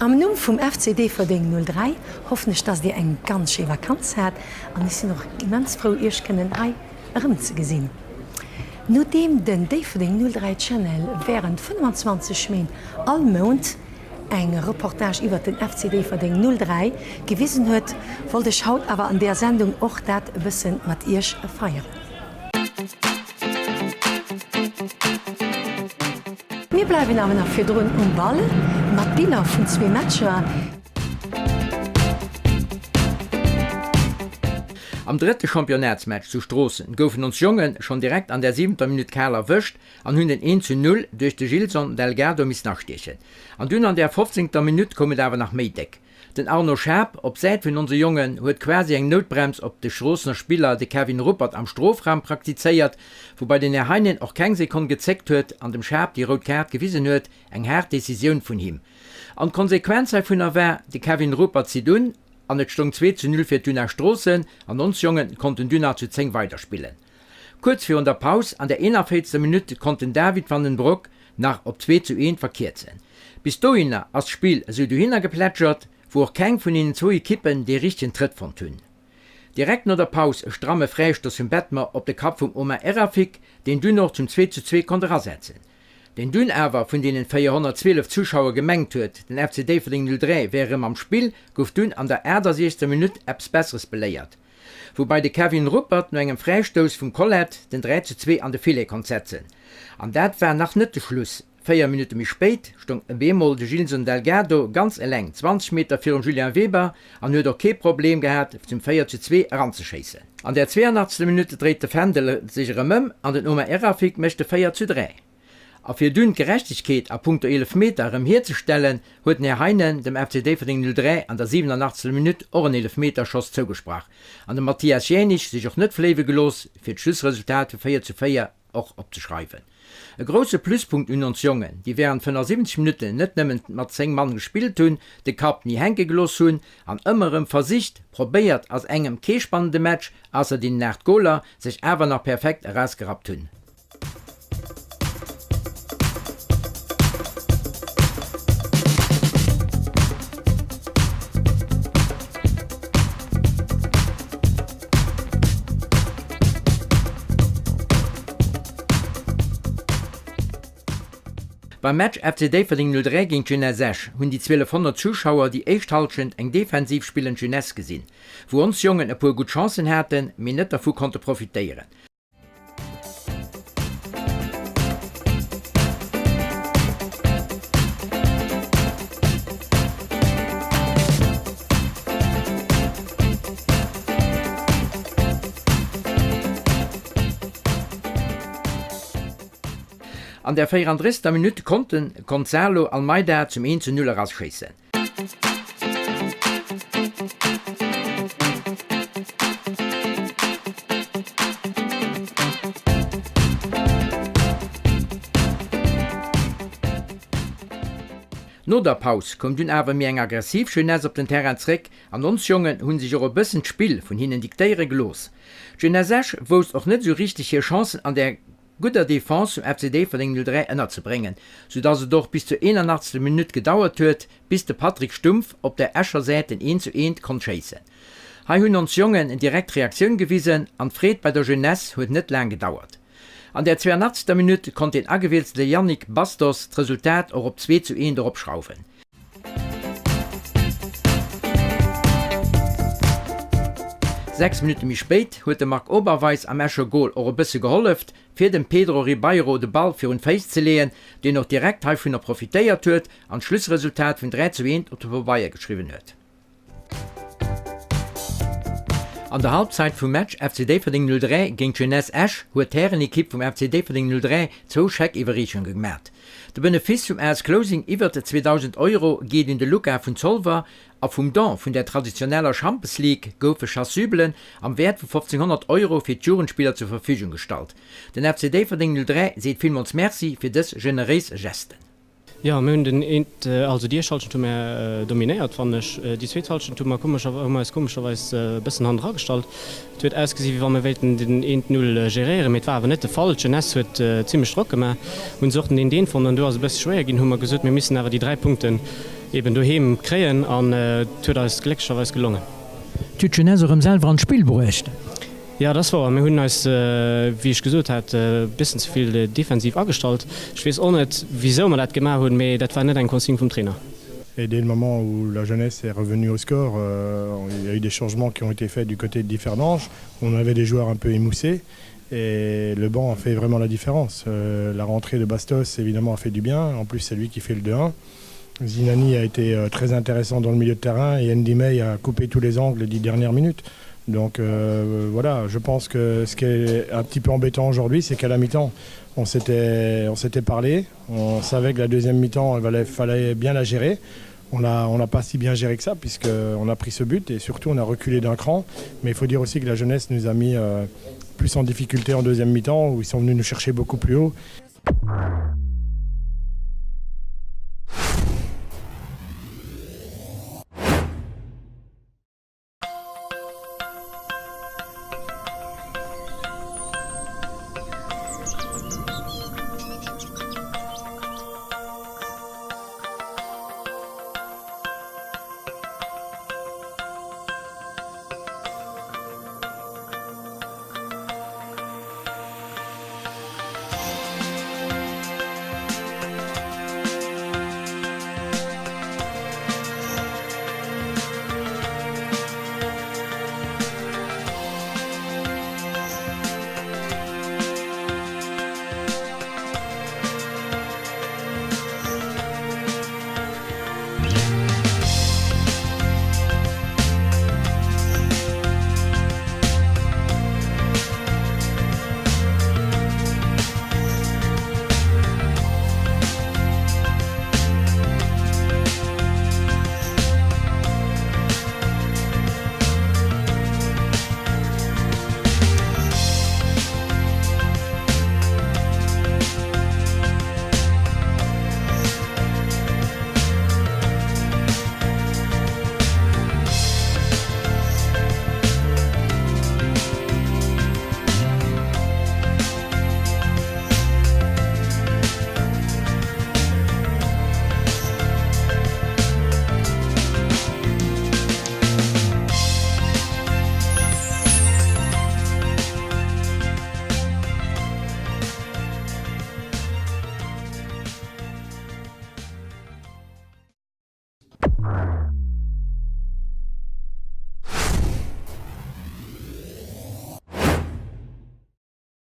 Am Numm vum FCD Verding 03 hoffen ich, dass Dir eng ganz schee Vakanz hat, an is noch immens froh Isch kennen Ei ze gesinn. No dem den Verding 03 Channel wären 25 Schmin all Mond eng Reportage iwwer den FCD Verding 03 gewissen huet, wollte ich haut aber an der Sendung och dat wëssen mat Isch feieren. Wir bleiben aber nach Fedrun Ball, mat Bilder vun 2 Matscher. Am dritte Championatsmatch zu Strossen goufen uns Jungen schon direkt an der 7. Minute Kerler wëcht an hunn den 1:0 durch de Gilson Delgado miss nachstechen. An dünn an der 15. Minute kommet awer nach Medeck. Den Arno Scherp, op seit vun unser Jungen, huet quasi eng Notbrems op de Strossener Spieler de Kevin Ruppert am Strofraum praktizeiert, wobei den Herr Heinen auch keng Sekund gezeckt huet, an dem Scherp die Rotkart gewiesen huet, eng hart Decision vun him. An Konsequenz vun erwer de Kevin Ruppert sie dun, an et Stung 2:0 fir Dünner Strossen, an uns Jungen konnten Dünner zu 10 weiterspielen. Kurz vor der Pause, an der 41. Minute konnten David van den Broek nach op 2:1 verkehrt sein. Bis dahin als Spiel so du hingeplätschert, wo auch kein von ihnen 2 Kippen den richtigen Tritt von tun. Direkt nach der Pause stramme Freistoß vom Bettmer op den Kopf vom Oma Erafik, den Dünn noch zum 2:2 konnte ersetzen. Den Dünn aber, von denen 412 Zuschauer gemengt huet, den FCD Verding 03 wäre am Spiel, gouf Dünn an der 60. Minute etwas Besseres beleiert. Wobei de Kevin Ruppert nur engem Freistoß vom Colette den 3:2 an de Filet kon setzen. An dat war nach net de Schluss. 4 Minuten mich spät stung ein Bemol de Gilson Delgado ganz eng 20 Meter für Julian Weber an huet okay Problem gehabt zum 4:2 heranzuschießen. An der 82. Minute dreht der Fendel sich Mmm an den Oma Erafik möchte 4:3. Auf ihr dünn Gerechtigkeit a Punkt 11 Meter herzustellen, huet Herr Heinen dem FCD Verding 03 an der 87. Minute auch einen 11 Meter Schoss zugesprach. An den Matthias Jänisch sich auch nicht flewe gelos für das Schlussresultat für 4:4 auch abzuschreiben. Ein großer Pluspunkt in uns Jungen, die während 75 Minuten nicht nemmend mit 10 Mann gespielt haben, den Cup nie hängen gelassen haben, an immerem Versicht probiert als engem keespannende Match, als den Nachtgoler sich aber noch perfekt herausgehabt haben. Beim Match FCD Verding 03 gegen Jeunesse hunn die 1200 Zuschauer die echthaltend eng defensiv spielen Jeunesse gesinn, wo uns Jungen e paar gut Chancen hätten, mir net davon konnte profitieren. An der 34. Minute konnten Gonzalo Almeida zum 1:0 herausschießen. No der Pause kommt dünn aber mir eng aggressiv Jeunesse op den Terrain zurück, an uns Jungen hunn sich euro bisschen Spiel von hinnen diktieren gelos. Jeunesse wost auch nicht so richtig hier Chancen an der guter Defense zum FCD Verding 03 ënner zu bringen, sodass doch bis zur 81. Minute gedauert huet, bis der Patrick Stumpf op der Escher Seite den 1:1 kon chasen. Hai hunn uns Jungen in direkt Reaktion gewiesen, an Fred bei der Jeunesse huet net lang gedauert. An der 82. Minute konnte den angewählte Yannick Bastos das Resultat auch op 2:1 darauf schrauben. 6 Minuten mich spät huet Mark Oberweis am Escher Goal auch ein bisschen geholfen, für den Pedro Ribeiro den Ball für un Face zu lehen, den noch direkt von der profitiert huet, an Schlussresultat von 3:1 auf der Vorbei geschrieben huet. An der Halbzeit vom Match FCD Verding 03 gegen Jeunesse Esch huet deren Equipe vom FCD Verding 03 2 Scheck-Überreichungen gemacht. Der Benefis vom Erst Closing über 2000 € geht in den Luca von Zolver, auf vom Don von der traditionellen Champions League goufe Chassübelen am Wert von 1500 € für die Jurenspieler zur Verfügung gestellt. Den FCD Verding 03 sieht vielmals Merci für das generöse Gesten. Ja, also die Schaltung dominiert fand ich. Die zweite komischerweise bisschen andere gestaltet. Es wird ausgesehen, wie wir wollten den 1:0 gerieren, mit war nicht der Fall. Jeunesse wird ziemlich trocken gemacht und suchten den von und du also ein bisschen schwer gehen, haben wir gesagt, wir müssen aber die 3 Punkte eben daheim kreen an das glücklicherweise gelungen. Tütschenesserem selber an Spiel brächte. Ja, das war mir hun als wie ich gesagt hat bisschen zu viel defensiv angestaltet. Ich weiß auch nicht, wieso man das gemacht hat, aber das war nicht ein Consigne vom Trainer. Et dès le moment où la jeunesse est revenue au score, il y a eu des changements qui ont été faits du côté de Differdange. On avait des joueurs un peu émoussés et le banc a fait vraiment la différence. La rentrée de Bastos évidemment a fait du bien, en plus c'est lui qui fait le 2-1. Zinani a été très intéressant dans le milieu de terrain et Andy May a coupé tous les angles les 10 dernières minutes. Donc voilà, je pense que ce qui est un petit peu embêtant aujourd'hui, c'est qu'à la mi-temps, on s'était parlé, on savait que la deuxième mi-temps, il fallait bien la gérer. On n'a pas si bien géré que ça, puisqu'on a pris ce but et surtout on a reculé d'un cran. Mais il faut dire aussi que la jeunesse nous a mis plus en difficulté en deuxième mi-temps, où ils sont venus nous chercher beaucoup plus haut.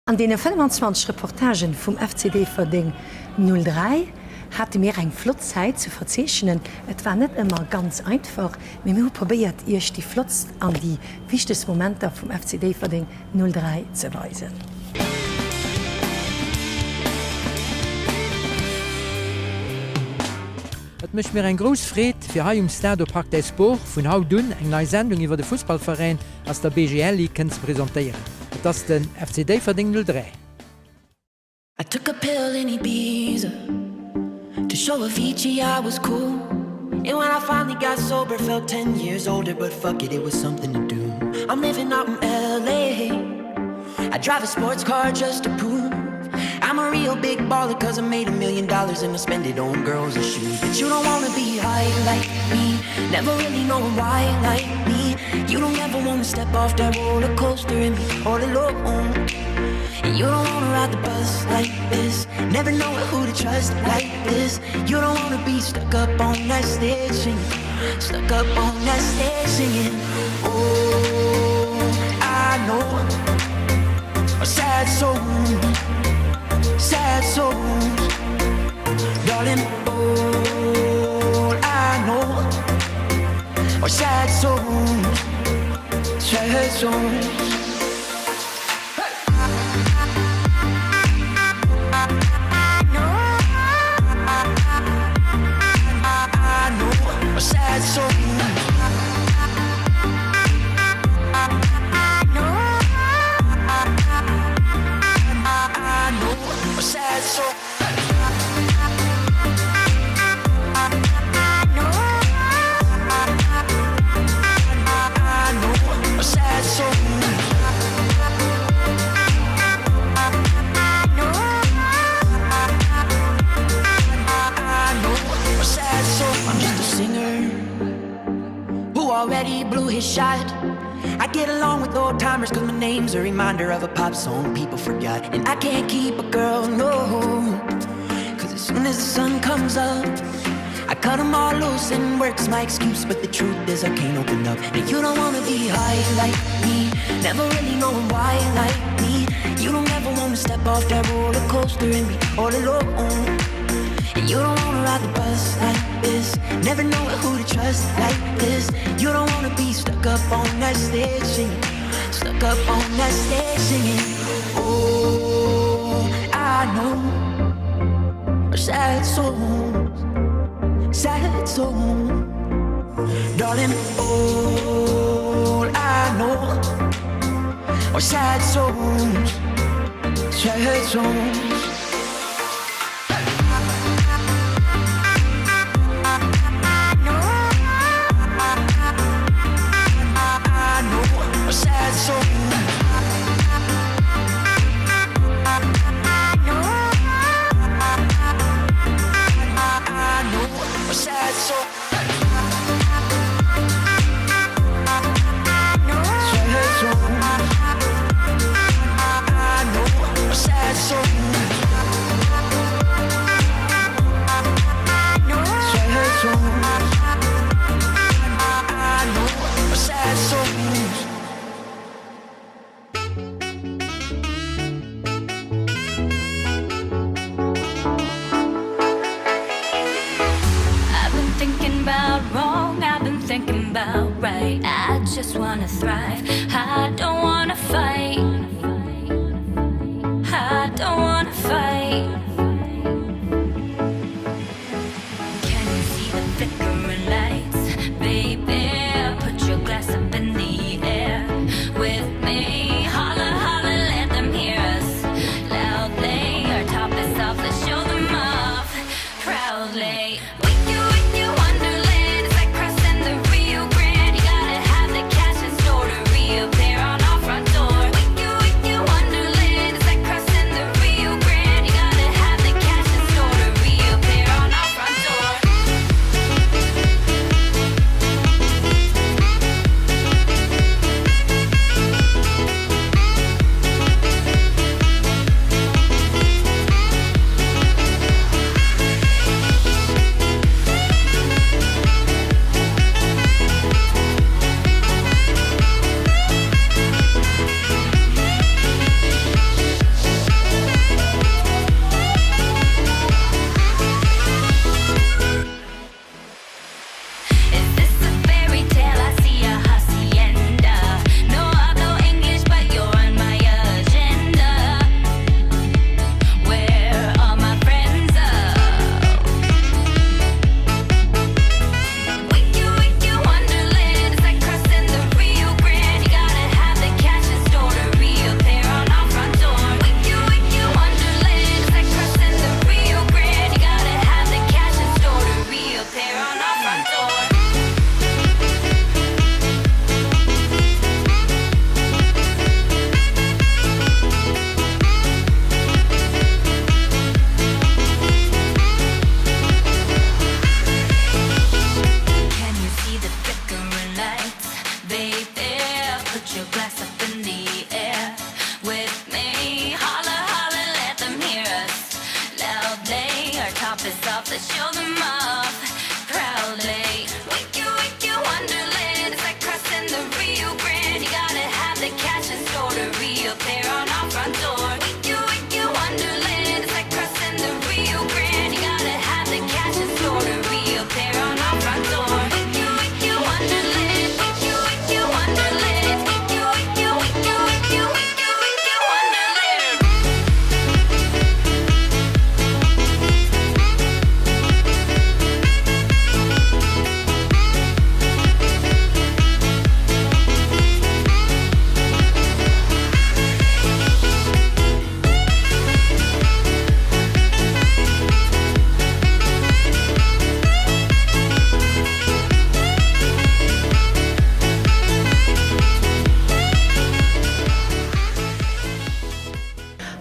An den 25 Reportagen vum FCD Verding 03 hatte mir eng Flotzeit zu verzeichnen. Et war net immer ganz einfach, mir probiert ich die Flotz an die wichtigsten Momente vom FCD Verding 03 zu weisen. Et mech mir en Grosfred fir ha Stade Park des Sport vun Haut dun eng neii Sendung iwwer de Fußballverein ass der BGL kens präsentéieren. Das den FCD Verding 03. I took a pill in Ibiza to show Avicii I was cool. And when I finally got sober, felt 10 years older, but fuck it, it was something to do. I'm living out in LA. I drive a sports car just to prove I'm a real big baller, cause I made $1 million and I spend it on girls and shoes. But you don't wanna be high like me, never really know why like me. You don't ever wanna step off that roller coaster and be all alone. And you don't wanna ride the bus like this, never know who to trust like this. You don't wanna be stuck up on that stage singing, stuck up on that stage singing. Oh, I know a sad soul, sad souls, darling. All I know are sad souls, sad souls. Sad soul. that he blew his shot. I get along with old timers cause my name's a reminder of a pop song people forgot. And I can't keep a girl, no, cause as soon as the sun comes up I cut them all loose and work's my excuse. But the truth is I can't open up. And you don't wanna be high like me, never really knowing why like me. You don't ever wanna step off that roller coaster and be all alone. And you don't wanna ride the bus like this, never know who to trust like this. You don't wanna be stuck up on that stage singing, stuck up on that stage singing. Oh, I know sad songs, sad songs, darling. All I know are sad songs, sad songs. I just wanna thrive. I don't wanna fight. I don't wanna fight. Can you see the flickering lights? Baby, put your glass up in the air with me. Holla, holla, let them hear us loudly. Our top is off, let's show them off proudly.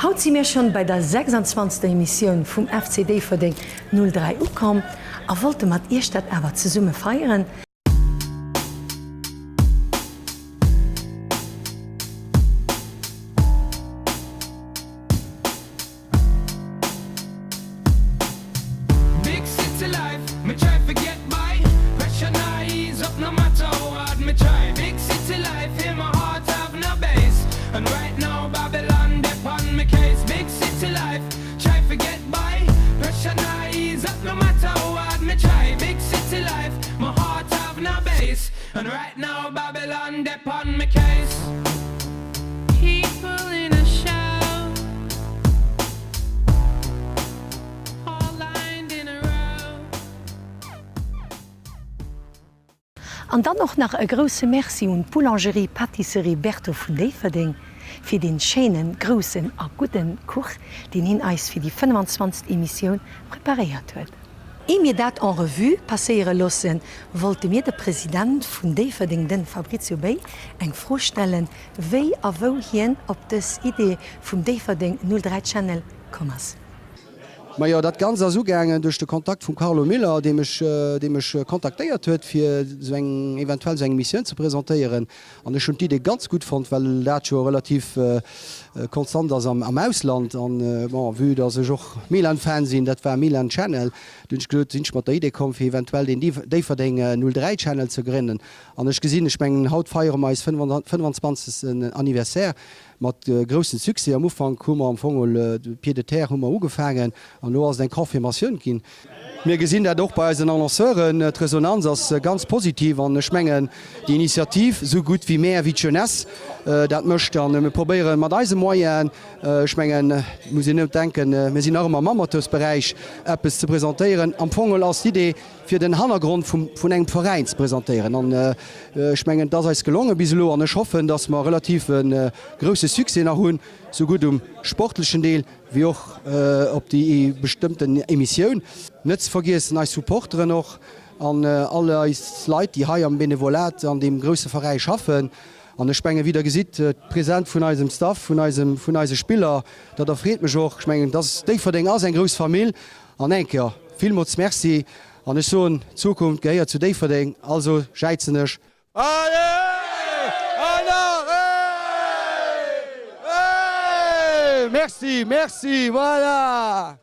Haut sie mir schon bei der 26. Emission vum FCD für den 03 ukom, wollte mat Ihrstat aber zu Summe feieren. hard me try. Big city life, my heart have no base. And right now Babylon dep on me case. People in a show, all lined in a row. Und dann noch nach e grosse Merci und Boulangerie Patisserie Berto vun Deverding fir den schenen, grossen a guten Kuch, den hin eis fir die 25. Emission prepariert huet. E mir dat en Revue passeiere lossen, wollte mir der Präsident vun Deverding den Fabrizio Bey eng vorstellen, wéi a wo hien op des Idee vum Deverding 03 Channel kommmers. Ma ja dat ganz zugängen durch den Kontakt von Carlo Miller, dem ich kontaktiert huet fir so eventuell seg Mission zu präsentieren. An schon die ganz gut fand, weil dat relativ konstant ass am Ausland an wie dat se joch Milan-Fan sinn, dat war Milan Channel. Dunch sinn mat der Idee kom fir eventuell den Deverding 03 Channel zu grinnen. An ech gesinn menggen haut feier meis 25. Anniversär. mat grossen Suse am Ufang kummer am Fogel Pied de Terre hummer ugefagen an no ass en Konfirmatioun ginn. Mir gesinn dat doch bei se Annonceuren d Resonanz ass ganz positiv an Schmengen die Initiativ so gut wie mehr wie Jeunesse dat mëcht an probieren mat eise Moien Schmengen muss net denken me sinn arm am Amateurbereich Appes ze präsentieren am Fogel ass Idee fir den Hannergrund vun eng Vereins präsentieren an Schmengen dat als gelungen bis lo an hoffen, dats ma relativ grosse Suse nach hunn so gut sportlichen Deel wie auch op die bestimmten Emissionen. Nëtz vergissen als Supportere noch an alle Leiit, die ha am Benevolat an dem grosse Verein schaffen. An der Spenge wieder gesit Präsent vun eisem Staff, vun eise Spieler, dat erréet mech och schmengen Deverding ass en gros Famill an enker. Vielmots Merci an e so Zukunft geiert zu Deverding, also scheizenech. Merci, merci, voilà.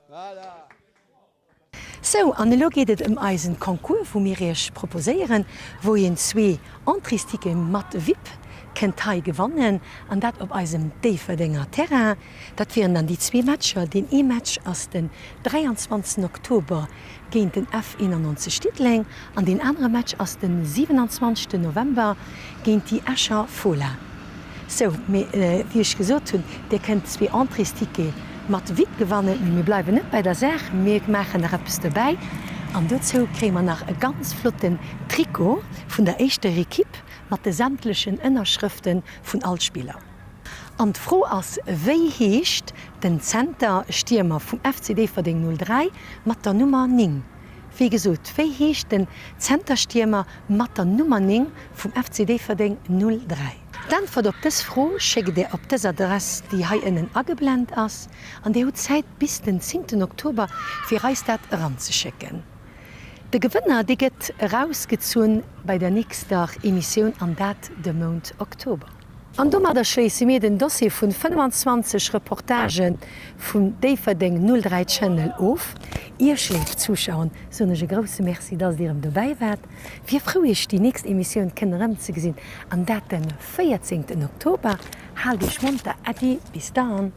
So, an lo gehtet Eisen Konkurs, wo mir ech proposéieren, wo en zwee Antristike mat VIP kennt hai gewannen, an dat op eisem Deverdinger Terrain. Dat wären dann die 2 Matscher, den E-Match ass den 23. Oktober géint den F91 Stitling, an den andere Match ass den 27. November géint die Escher Fola. So, wie ich gesot hunn, der kennt 2 Antristike mat wit gewannen, mir bleiwen net bei der Sach, mir machen der Rappes dabei. An dozo kréi man nach e ganz flotten Trikot vun der eischter Ekipp mat de sämtlechen Ënnerschriften vun Altspieler. An froh ass wéi heescht den Centerstürmer vum FC Deverding 03 mat der Nummer 9. Wie gesot, wéi heescht den Centerstürmer mat der Nummer 9 vum FC Deverding 03. Dann verdoppt es froh, schickt der op des Adress, die hai innen ageblend ass, an der Zeit bis den 10. Oktober fir Reistat ranzuschicken. De Gewinner diget rausgezogen bei der nächster Emission an dat de Mond Oktober. An dummer der Schwese mir den Dossier vun 25 Reportagen vun Deverding 03 Channel auf. Ihr schläft zuschauen, so eine große Merci, dass ihr dabei wart. Wir freuen uns, die nächste Emission kennenlernen zu sehen, an dat den 14. Oktober. Halt dich munter, Adi, bis dann.